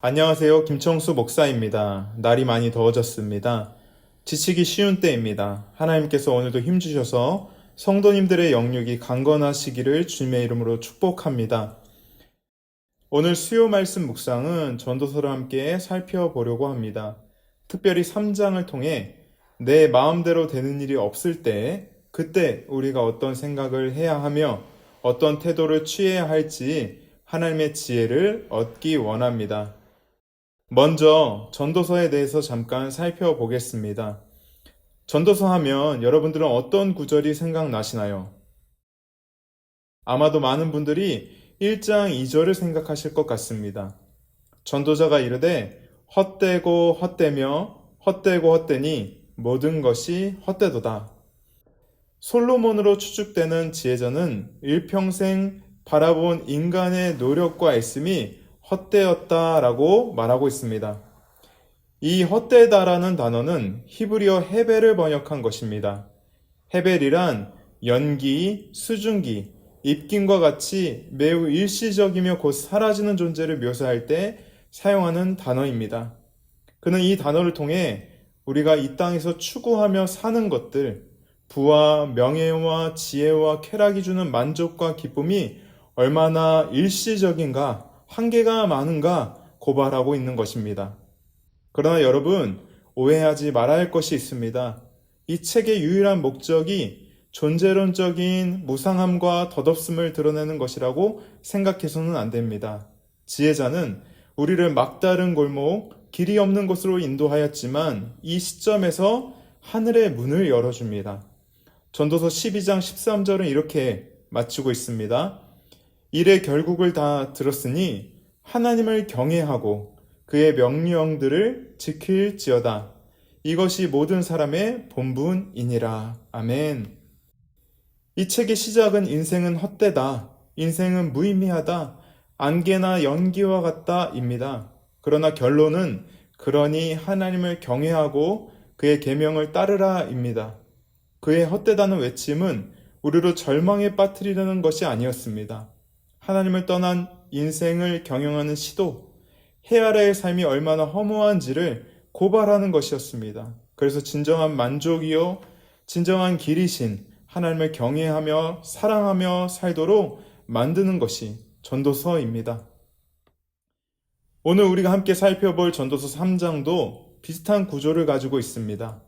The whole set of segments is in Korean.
안녕하세요. 김청수 목사입니다. 날이 많이 더워졌습니다. 지치기 쉬운 때입니다. 하나님께서 오늘도 힘주셔서 성도님들의 영육이 강건하시기를 주님의 이름으로 축복합니다. 오늘 수요 말씀 묵상은 전도서를 함께 살펴보려고 합니다. 특별히 3장을 통해 내 마음대로 되는 일이 없을 때, 그때 우리가 어떤 생각을 해야 하며 어떤 태도를 취해야 할지 하나님의 지혜를 얻기 원합니다. 먼저 전도서에 대해서 잠깐 살펴보겠습니다. 전도서 하면 여러분들은 어떤 구절이 생각나시나요? 아마도 많은 분들이 1장 2절을 생각하실 것 같습니다. 전도자가 이르되 헛되고 헛되며 헛되고 헛되니 모든 것이 헛되도다. 솔로몬으로 추측되는 지혜자는 일평생 바라본 인간의 노력과 애씀이 헛되었다라고 말하고 있습니다. 이 헛되다라는 단어는 히브리어 헤벨을 번역한 것입니다. 헤벨이란 연기, 수증기, 입김과 같이 매우 일시적이며 곧 사라지는 존재를 묘사할 때 사용하는 단어입니다. 그는 이 단어를 통해 우리가 이 땅에서 추구하며 사는 것들, 부와 명예와 지혜와 쾌락이 주는 만족과 기쁨이 얼마나 일시적인가, 한계가 많은가 고발하고 있는 것입니다. 그러나 여러분, 오해하지 말아야 할 것이 있습니다. 이 책의 유일한 목적이 존재론적인 무상함과 덧없음을 드러내는 것이라고 생각해서는 안 됩니다. 지혜자는 우리를 막다른 골목, 길이 없는 곳으로 인도하였지만 이 시점에서 하늘의 문을 열어줍니다. 전도서 12장 13절은 이렇게 마치고 있습니다. 일의 결국을 다 들었으니 하나님을 경외하고 그의 명령들을 지킬지어다. 이것이 모든 사람의 본분이니라. 아멘. 이 책의 시작은 인생은 헛되다. 인생은 무의미하다. 안개나 연기와 같다입니다. 그러나 결론은 그러니 하나님을 경외하고 그의 계명을 따르라입니다. 그의 헛되다는 외침은 우리를 절망에 빠뜨리려는 것이 아니었습니다. 하나님을 떠난 인생을 경영하는 시도, 헤아려의 삶이 얼마나 허무한지를 고발하는 것이었습니다. 그래서 진정한 만족이요, 진정한 길이신 하나님을 경외하며 사랑하며 살도록 만드는 것이 전도서입니다. 오늘 우리가 함께 살펴볼 전도서 3장도 비슷한 구조를 가지고 있습니다.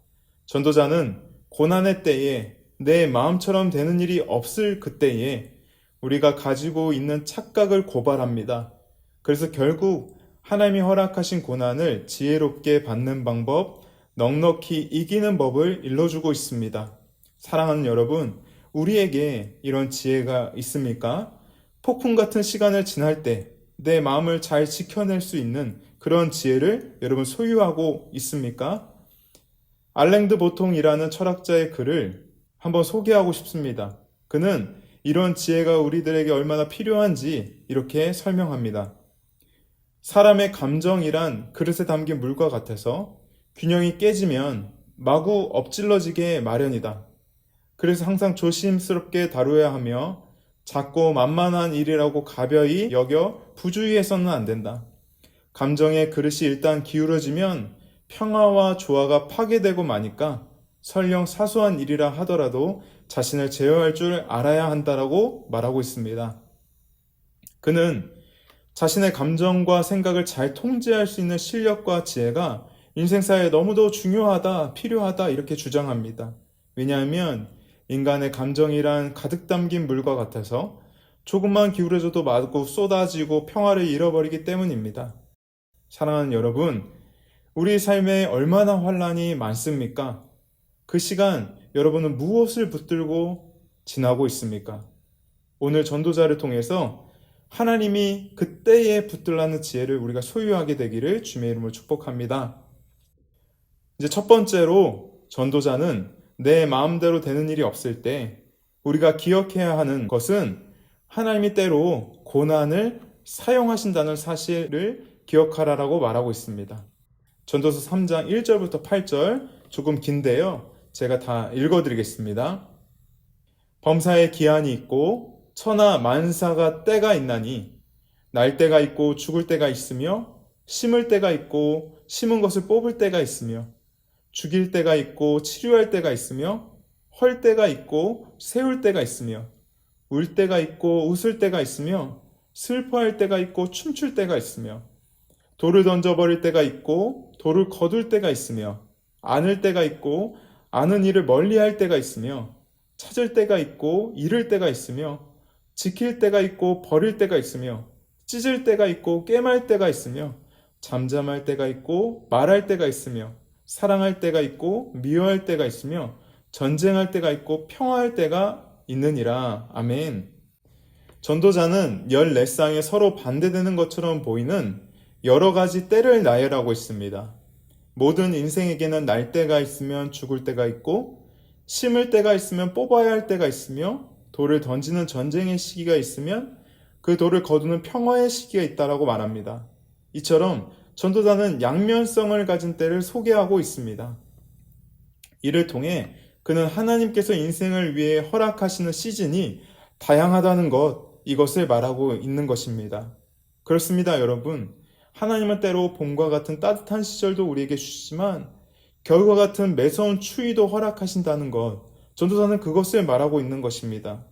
전도자는 고난의 때에 내 마음처럼 되는 일이 없을 그때에 우리가 가지고 있는 착각을 고발합니다. 그래서 결국 하나님이 허락하신 고난을 지혜롭게 받는 방법, 넉넉히 이기는 법을 일러주고 있습니다. 사랑하는 여러분, 우리에게 이런 지혜가 있습니까? 폭풍 같은 시간을 지날 때 내 마음을 잘 지켜낼 수 있는 그런 지혜를 여러분 소유하고 있습니까? 알랭드 보통이라는 철학자의 글을 한번 소개하고 싶습니다. 그는 이런 지혜가 우리들에게 얼마나 필요한지 이렇게 설명합니다. 사람의 감정이란 그릇에 담긴 물과 같아서 균형이 깨지면 마구 엎질러지게 마련이다. 그래서 항상 조심스럽게 다뤄야 하며 작고 만만한 일이라고 가벼이 여겨 부주의해서는 안 된다. 감정의 그릇이 일단 기울어지면 평화와 조화가 파괴되고 마니까 설령 사소한 일이라 하더라도 자신을 제어할 줄 알아야 한다라고 말하고 있습니다. 그는 자신의 감정과 생각을 잘 통제할 수 있는 실력과 지혜가 인생사에 너무도 중요하다, 필요하다 이렇게 주장합니다. 왜냐하면 인간의 감정이란 가득 담긴 물과 같아서 조금만 기울여져도 마구 쏟아지고 평화를 잃어버리기 때문입니다. 사랑하는 여러분, 우리 삶에 얼마나 환란이 많습니까? 그 시간 여러분은 무엇을 붙들고 지나고 있습니까? 오늘 전도자를 통해서 하나님이 그때에 붙들라는 지혜를 우리가 소유하게 되기를 주님의 이름으로 축복합니다. 이제 첫 번째로 전도자는 내 마음대로 되는 일이 없을 때 우리가 기억해야 하는 것은 하나님이 때로 고난을 사용하신다는 사실을 기억하라라고 말하고 있습니다. 전도서 3장 1절부터 8절 조금 긴데요. 제가 다 읽어드리겠습니다. 범사에 기한이 있고 천하 만사가 때가 있나니 날 때가 있고 죽을 때가 있으며 심을 때가 있고 심은 것을 뽑을 때가 있으며 죽일 때가 있고 치료할 때가 있으며 헐 때가 있고 세울 때가 있으며 울 때가 있고 웃을 때가 있으며 슬퍼할 때가 있고 춤출 때가 있으며 돌을 던져버릴 때가 있고 돌을 거둘 때가 있으며 안을 때가 있고 아는 일을 멀리할 때가 있으며 찾을 때가 있고 잃을 때가 있으며 지킬 때가 있고 버릴 때가 있으며 찢을 때가 있고 꿰말 때가 있으며 잠잠할 때가 있고 말할 때가 있으며 사랑할 때가 있고 미워할 때가 있으며 전쟁할 때가 있고 평화할 때가 있느니라. 아멘. 전도자는 14쌍에 서로 반대되는 것처럼 보이는 여러 가지 때를 나열하고 있습니다. 모든 인생에게는 날 때가 있으면 죽을 때가 있고 심을 때가 있으면 뽑아야 할 때가 있으며 돌을 던지는 전쟁의 시기가 있으면 그 돌을 거두는 평화의 시기가 있다라고 말합니다. 이처럼 전도자는 양면성을 가진 때를 소개하고 있습니다. 이를 통해 그는 하나님께서 인생을 위해 허락하시는 시즌이 다양하다는 것, 이것을 말하고 있는 것입니다. 그렇습니다, 여러분. 하나님은 때로 봄과 같은 따뜻한 시절도 우리에게 주시지만 겨울과 같은 매서운 추위도 허락하신다는 것, 전도사는 그것을 말하고 있는 것입니다.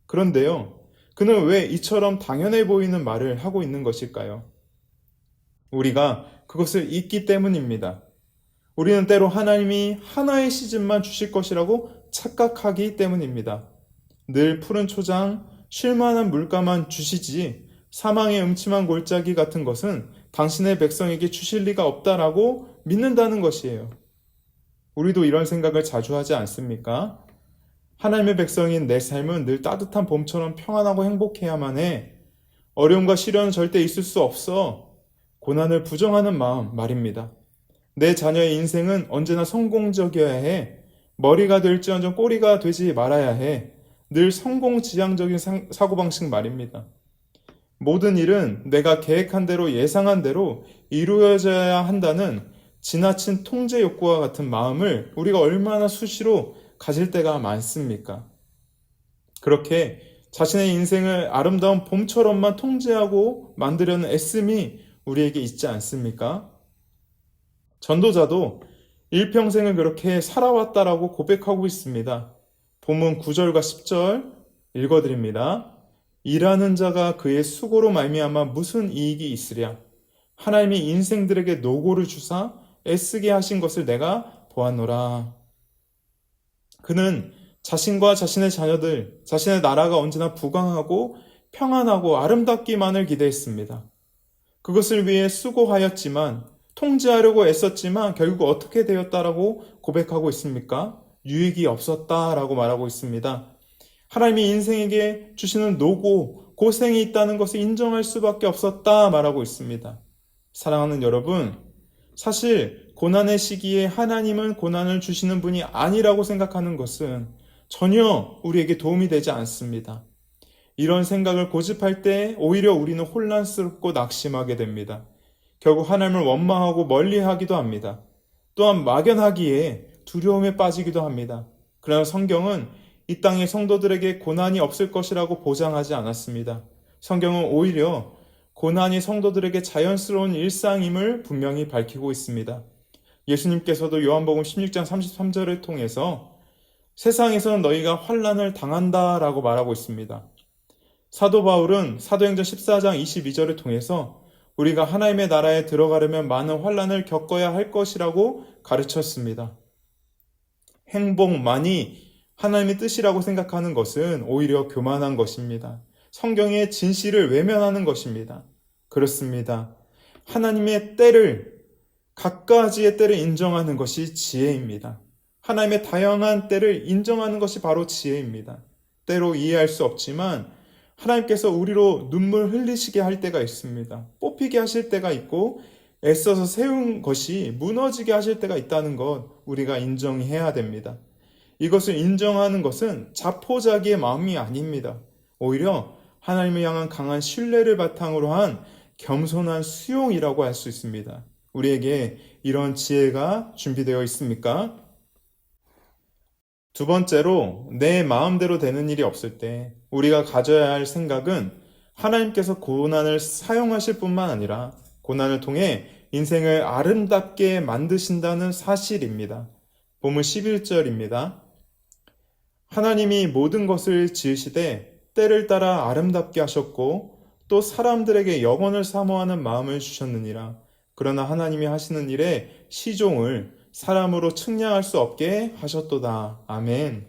그런데요, 그는 왜 이처럼 당연해 보이는 말을 하고 있는 것일까요? 우리가 그것을 잊기 때문입니다. 우리는 때로 하나님이 하나의 시즌만 주실 것이라고 착각하기 때문입니다. 늘 푸른 초장, 쉴만한 물가만 주시지 사망의 음침한 골짜기 같은 것은 당신의 백성에게 주실 리가 없다라고 믿는다는 것이에요. 우리도 이런 생각을 자주 하지 않습니까? 하나님의 백성인 내 삶은 늘 따뜻한 봄처럼 평안하고 행복해야만 해. 어려움과 시련은 절대 있을 수 없어. 고난을 부정하는 마음 말입니다. 내 자녀의 인생은 언제나 성공적이어야 해. 머리가 될지언정 꼬리가 되지 말아야 해. 늘 성공지향적인 사고방식 말입니다. 모든 일은 내가 계획한 대로 예상한 대로 이루어져야 한다는 지나친 통제 욕구와 같은 마음을 우리가 얼마나 수시로 가질 때가 많습니까? 그렇게 자신의 인생을 아름다운 봄처럼만 통제하고 만들려는 애씀이 우리에게 있지 않습니까? 전도자도 일평생을 그렇게 살아왔다라고 고백하고 있습니다. 본문 9절과 10절 읽어드립니다. 일하는 자가 그의 수고로 말미암아 무슨 이익이 있으랴? 하나님이 인생들에게 노고를 주사 애쓰게 하신 것을 내가 보았노라. 그는 자신과 자신의 자녀들, 자신의 나라가 언제나 부강하고 평안하고 아름답기만을 기대했습니다. 그것을 위해 수고하였지만 통제하려고 애썼지만 결국 어떻게 되었다라고 고백하고 있습니까? 유익이 없었다라고 말하고 있습니다. 하나님이 인생에게 주시는 노고, 고생이 있다는 것을 인정할 수밖에 없었다 말하고 있습니다. 사랑하는 여러분, 사실 고난의 시기에 하나님은 고난을 주시는 분이 아니라고 생각하는 것은 전혀 우리에게 도움이 되지 않습니다. 이런 생각을 고집할 때 오히려 우리는 혼란스럽고 낙심하게 됩니다. 결국 하나님을 원망하고 멀리하기도 합니다. 또한 막연하기에 두려움에 빠지기도 합니다. 그러나 성경은 이 땅의 성도들에게 고난이 없을 것이라고 보장하지 않았습니다. 성경은 오히려 고난이 성도들에게 자연스러운 일상임을 분명히 밝히고 있습니다. 예수님께서도 요한복음 16장 33절을 통해서 세상에서는 너희가 환난을 당한다라고 말하고 있습니다. 사도 바울은 사도행전 14장 22절을 통해서 우리가 하나님의 나라에 들어가려면 많은 환난을 겪어야 할 것이라고 가르쳤습니다. 행복만이 하나님의 뜻이라고 생각하는 것은 오히려 교만한 것입니다. 성경의 진실을 외면하는 것입니다. 그렇습니다. 하나님의 때를, 각가지의 때를 인정하는 것이 지혜입니다. 하나님의 다양한 때를 인정하는 것이 바로 지혜입니다. 때로 이해할 수 없지만 하나님께서 우리로 눈물 흘리시게 할 때가 있습니다. 뽑히게 하실 때가 있고 애써서 세운 것이 무너지게 하실 때가 있다는 것 우리가 인정해야 됩니다. 이것을 인정하는 것은 자포자기의 마음이 아닙니다. 오히려 하나님을 향한 강한 신뢰를 바탕으로 한 겸손한 수용이라고 할 수 있습니다. 우리에게 이런 지혜가 준비되어 있습니까? 두 번째로 내 마음대로 되는 일이 없을 때 우리가 가져야 할 생각은 하나님께서 고난을 사용하실 뿐만 아니라 고난을 통해 인생을 아름답게 만드신다는 사실입니다. 본문 11절입니다. 하나님이 모든 것을 지으시되 때를 따라 아름답게 하셨고 또 사람들에게 영원을 사모하는 마음을 주셨느니라. 그러나 하나님이 하시는 일에 시종을 사람으로 측량할 수 없게 하셨도다. 아멘.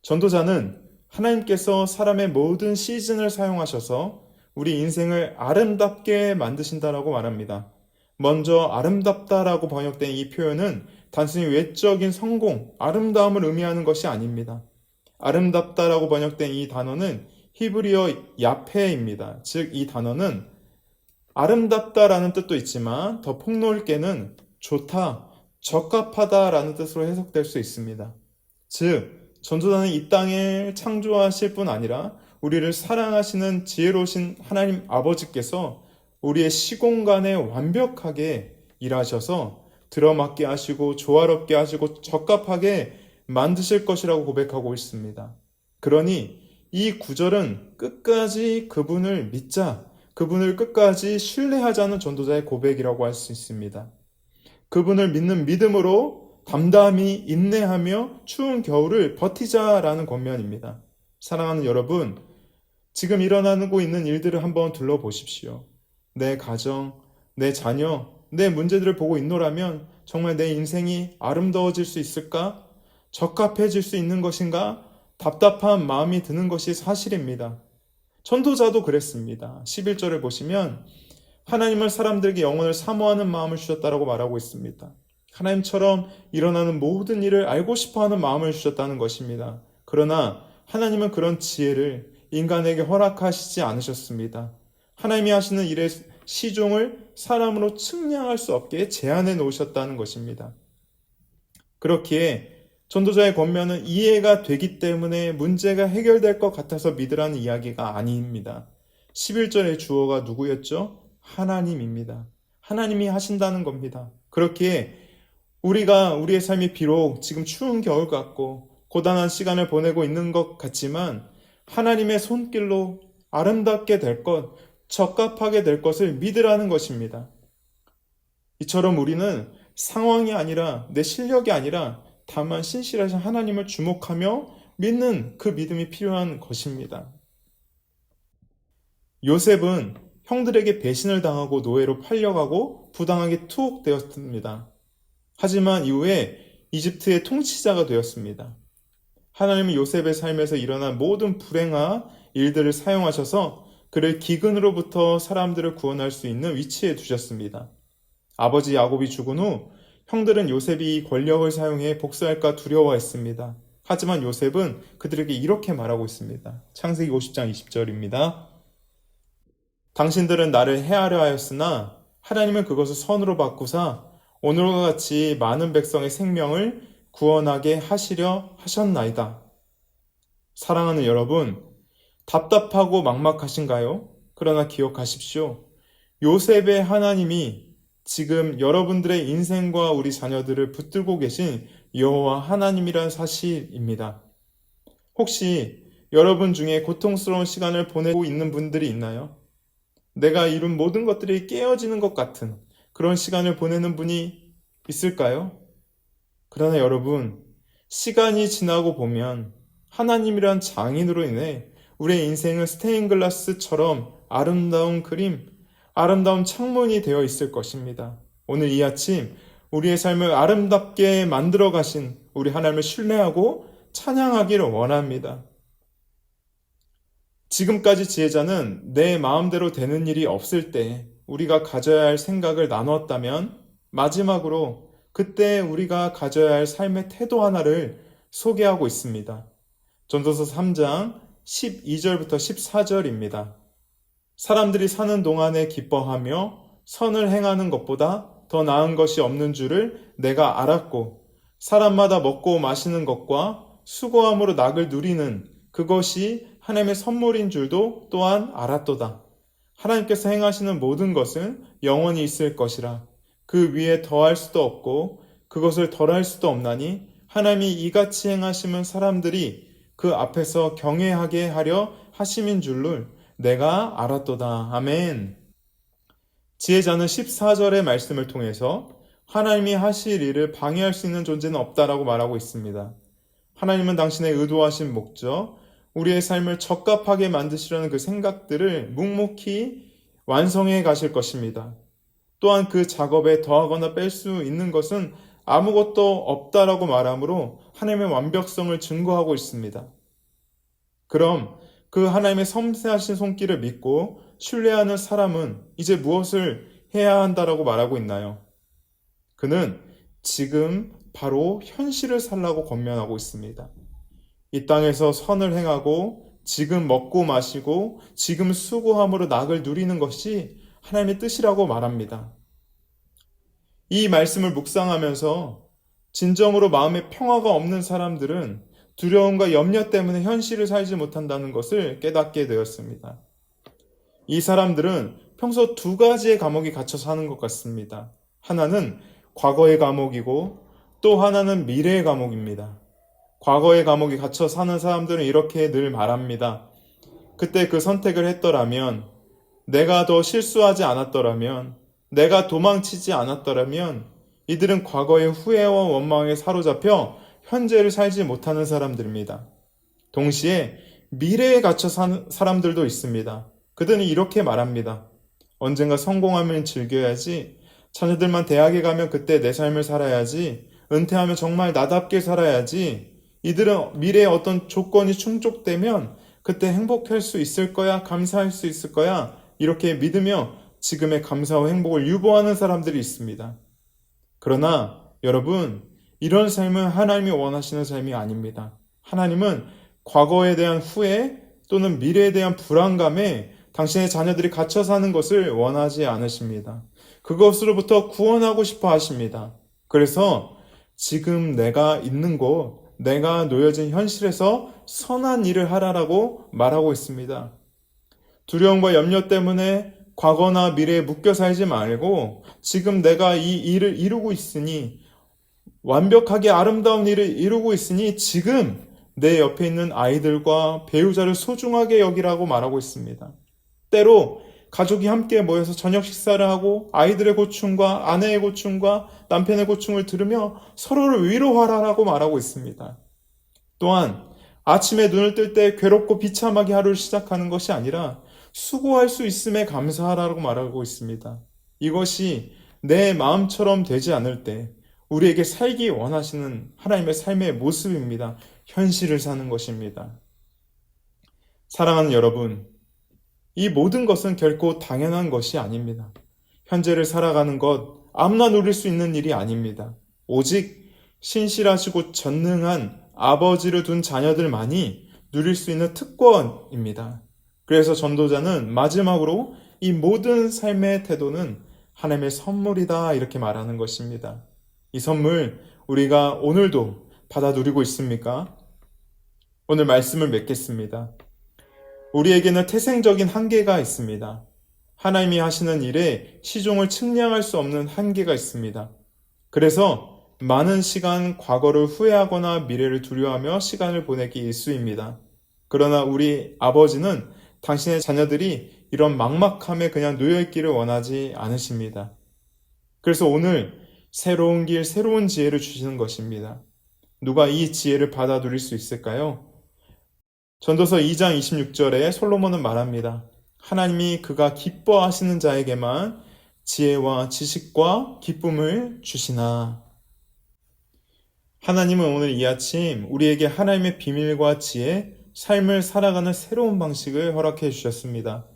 전도자는 하나님께서 사람의 모든 시즌을 사용하셔서 우리 인생을 아름답게 만드신다라고 말합니다. 먼저 아름답다라고 번역된 이 표현은 단순히 외적인 성공, 아름다움을 의미하는 것이 아닙니다. 아름답다라고 번역된 이 단어는 히브리어 야페입니다. 즉, 이 단어는 아름답다라는 뜻도 있지만 더 폭넓게는 좋다, 적합하다라는 뜻으로 해석될 수 있습니다. 즉, 전도자는 이 땅을 창조하실 뿐 아니라 우리를 사랑하시는 지혜로우신 하나님 아버지께서 우리의 시공간에 완벽하게 일하셔서 들어맞게 하시고 조화롭게 하시고 적합하게 만드실 것이라고 고백하고 있습니다. 그러니 이 구절은 끝까지 그분을 믿자, 그분을 끝까지 신뢰하자는 전도자의 고백이라고 할 수 있습니다. 그분을 믿는 믿음으로 담담히 인내하며 추운 겨울을 버티자라는 권면입니다. 사랑하는 여러분, 지금 일어나고 있는 일들을 한번 둘러보십시오. 내 가정, 내 자녀, 내 문제들을 보고 있노라면 정말 내 인생이 아름다워질 수 있을까? 적합해질 수 있는 것인가? 답답한 마음이 드는 것이 사실입니다. 전도자도 그랬습니다. 11절을 보시면 하나님을 사람들에게 영혼을 사모하는 마음을 주셨다라고 말하고 있습니다. 하나님처럼 일어나는 모든 일을 알고 싶어하는 마음을 주셨다는 것입니다. 그러나 하나님은 그런 지혜를 인간에게 허락하시지 않으셨습니다. 하나님이 하시는 일의 시종을 사람으로 측량할 수 없게 제한해 놓으셨다는 것입니다. 그렇기에 전도자의 권면은 이해가 되기 때문에 문제가 해결될 것 같아서 믿으라는 이야기가 아닙니다. 11절의 주어가 누구였죠? 하나님입니다. 하나님이 하신다는 겁니다. 그렇기에 우리가 우리의 삶이 비록 지금 추운 겨울 같고 고단한 시간을 보내고 있는 것 같지만 하나님의 손길로 아름답게 될 것, 적합하게 될 것을 믿으라는 것입니다. 이처럼 우리는 상황이 아니라 내 실력이 아니라 다만 신실하신 하나님을 주목하며 믿는 그 믿음이 필요한 것입니다. 요셉은 형들에게 배신을 당하고 노예로 팔려가고 부당하게 투옥되었습니다. 하지만 이후에 이집트의 통치자가 되었습니다. 하나님은 요셉의 삶에서 일어난 모든 불행한 일들을 사용하셔서 그를 기근으로부터 사람들을 구원할 수 있는 위치에 두셨습니다. 아버지 야곱이 죽은 후 형들은 요셉이 권력을 사용해 복수할까 두려워했습니다. 하지만 요셉은 그들에게 이렇게 말하고 있습니다. 창세기 50장 20절입니다. 당신들은 나를 해하려 하였으나 하나님은 그것을 선으로 바꾸사 오늘과 같이 많은 백성의 생명을 구원하게 하시려 하셨나이다. 사랑하는 여러분, 답답하고 막막하신가요? 그러나 기억하십시오. 요셉의 하나님이 지금 여러분들의 인생과 우리 자녀들을 붙들고 계신 여호와 하나님이란 사실입니다. 혹시 여러분 중에 고통스러운 시간을 보내고 있는 분들이 있나요? 내가 이룬 모든 것들이 깨어지는 것 같은 그런 시간을 보내는 분이 있을까요? 그러나 여러분, 시간이 지나고 보면 하나님이란 장인으로 인해 우리의 인생은 스테인글라스처럼 아름다운 그림, 아름다운 창문이 되어 있을 것입니다. 오늘 이 아침 우리의 삶을 아름답게 만들어 가신 우리 하나님을 신뢰하고 찬양하기를 원합니다. 지금까지 지혜자는 내 마음대로 되는 일이 없을 때 우리가 가져야 할 생각을 나누었다면 마지막으로 그때 우리가 가져야 할 삶의 태도 하나를 소개하고 있습니다. 전도서 3장 12절부터 14절입니다. 사람들이 사는 동안에 기뻐하며 선을 행하는 것보다 더 나은 것이 없는 줄을 내가 알았고 사람마다 먹고 마시는 것과 수고함으로 낙을 누리는 그것이 하나님의 선물인 줄도 또한 알았도다. 하나님께서 행하시는 모든 것은 영원히 있을 것이라. 그 위에 더할 수도 없고 그것을 덜할 수도 없나니 하나님이 이같이 행하심은 사람들이 그 앞에서 경외하게 하려 하심인 줄을 내가 알았도다. 아멘. 지혜자는 14절의 말씀을 통해서 하나님이 하실 일을 방해할 수 있는 존재는 없다라고 말하고 있습니다. 하나님은 당신의 의도하신 목적, 우리의 삶을 적합하게 만드시려는 그 생각들을 묵묵히 완성해 가실 것입니다. 또한 그 작업에 더하거나 뺄 수 있는 것은 아무것도 없다라고 말하므로 하나님의 완벽성을 증거하고 있습니다. 그럼 그 하나님의 섬세하신 손길을 믿고 신뢰하는 사람은 이제 무엇을 해야 한다라고 말하고 있나요? 그는 지금 바로 현실을 살라고 권면하고 있습니다. 이 땅에서 선을 행하고 지금 먹고 마시고 지금 수고함으로 낙을 누리는 것이 하나님의 뜻이라고 말합니다. 이 말씀을 묵상하면서 진정으로 마음에 평화가 없는 사람들은 두려움과 염려 때문에 현실을 살지 못한다는 것을 깨닫게 되었습니다. 이 사람들은 평소 두 가지의 감옥에 갇혀 사는 것 같습니다. 하나는 과거의 감옥이고 또 하나는 미래의 감옥입니다. 과거의 감옥에 갇혀 사는 사람들은 이렇게 늘 말합니다. 그때 그 선택을 했더라면, 내가 더 실수하지 않았더라면, 내가 도망치지 않았더라면 이들은 과거의 후회와 원망에 사로잡혀 현재를 살지 못하는 사람들입니다. 동시에 미래에 갇혀 사는 사람들도 있습니다. 그들은 이렇게 말합니다. 언젠가 성공하면 즐겨야지, 자녀들만 대학에 가면 그때 내 삶을 살아야지, 은퇴하면 정말 나답게 살아야지, 이들은 미래에 어떤 조건이 충족되면 그때 행복할 수 있을 거야, 감사할 수 있을 거야, 이렇게 믿으며 지금의 감사와 행복을 유보하는 사람들이 있습니다. 그러나 여러분, 이런 삶은 하나님이 원하시는 삶이 아닙니다. 하나님은 과거에 대한 후회 또는 미래에 대한 불안감에 당신의 자녀들이 갇혀 사는 것을 원하지 않으십니다. 그것으로부터 구원하고 싶어 하십니다. 그래서 지금 내가 있는 곳, 내가 놓여진 현실에서 선한 일을 하라라고 말하고 있습니다. 두려움과 염려 때문에 과거나 미래에 묶여 살지 말고 지금 내가 이 일을 이루고 있으니, 완벽하게 아름다운 일을 이루고 있으니 지금 내 옆에 있는 아이들과 배우자를 소중하게 여기라고 말하고 있습니다. 때로 가족이 함께 모여서 저녁 식사를 하고 아이들의 고충과 아내의 고충과 남편의 고충을 들으며 서로를 위로하라고 말하고 있습니다. 또한 아침에 눈을 뜰 때 괴롭고 비참하게 하루를 시작하는 것이 아니라 수고할 수 있음에 감사하라고 말하고 있습니다. 이것이 내 마음처럼 되지 않을 때 우리에게 살기 원하시는 하나님의 삶의 모습입니다. 현실을 사는 것입니다. 사랑하는 여러분, 이 모든 것은 결코 당연한 것이 아닙니다. 현재를 살아가는 것 아무나 누릴 수 있는 일이 아닙니다. 오직 신실하시고 전능한 아버지를 둔 자녀들만이 누릴 수 있는 특권입니다. 그래서 전도자는 마지막으로 이 모든 삶의 태도는 하나님의 선물이다 이렇게 말하는 것입니다. 이 선물 우리가 오늘도 받아 누리고 있습니까? 오늘 말씀을 맺겠습니다. 우리에게는 태생적인 한계가 있습니다. 하나님이 하시는 일에 시종을 측량할 수 없는 한계가 있습니다. 그래서 많은 시간 과거를 후회하거나 미래를 두려워하며 시간을 보내기 일쑤입니다. 그러나 우리 아버지는 당신의 자녀들이 이런 막막함에 그냥 놓여있기를 원하지 않으십니다. 그래서 오늘 새로운 길, 새로운 지혜를 주시는 것입니다. 누가 이 지혜를 받아 누릴 수 있을까요? 전도서 2장 26절에 솔로몬은 말합니다. 하나님이 그가 기뻐하시는 자에게만 지혜와 지식과 기쁨을 주시나. 하나님은 오늘 이 아침 우리에게 하나님의 비밀과 지혜, 삶을 살아가는 새로운 방식을 허락해 주셨습니다.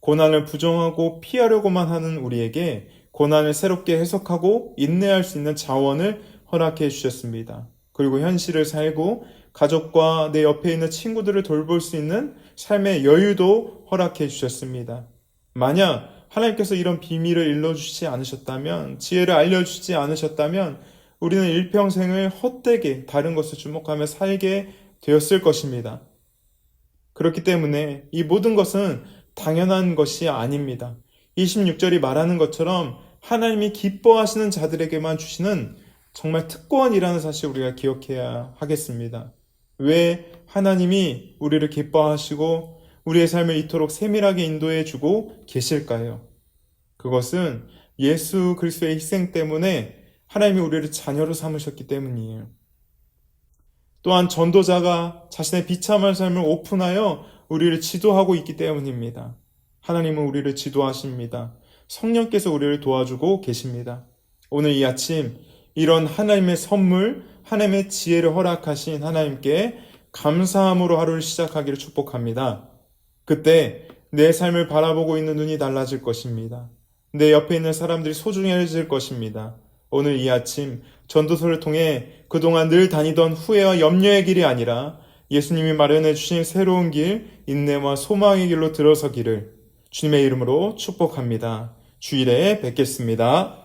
고난을 부정하고 피하려고만 하는 우리에게 고난을 새롭게 해석하고 인내할 수 있는 자원을 허락해 주셨습니다. 그리고 현실을 살고 가족과 내 옆에 있는 친구들을 돌볼 수 있는 삶의 여유도 허락해 주셨습니다. 만약 하나님께서 이런 비밀을 일러주시지 않으셨다면, 지혜를 알려주지 않으셨다면 우리는 일평생을 헛되게 다른 것을 주목하며 살게 되었을 것입니다. 그렇기 때문에 이 모든 것은 당연한 것이 아닙니다. 26절이 말하는 것처럼 하나님이 기뻐하시는 자들에게만 주시는 정말 특권이라는 사실 우리가 기억해야 하겠습니다. 왜 하나님이 우리를 기뻐하시고 우리의 삶을 이토록 세밀하게 인도해 주고 계실까요? 그것은 예수 그리스도의 희생 때문에 하나님이 우리를 자녀로 삼으셨기 때문이에요. 또한 전도자가 자신의 비참한 삶을 오픈하여 우리를 지도하고 있기 때문입니다. 하나님은 우리를 지도하십니다. 성령께서 우리를 도와주고 계십니다. 오늘 이 아침 이런 하나님의 선물, 하나님의 지혜를 허락하신 하나님께 감사함으로 하루를 시작하기를 축복합니다. 그때 내 삶을 바라보고 있는 눈이 달라질 것입니다. 내 옆에 있는 사람들이 소중해질 것입니다. 오늘 이 아침 전도서를 통해 그동안 늘 다니던 후회와 염려의 길이 아니라 예수님이 마련해 주신 새로운 길, 인내와 소망의 길로 들어서기를 주님의 이름으로 축복합니다. 주일에 뵙겠습니다.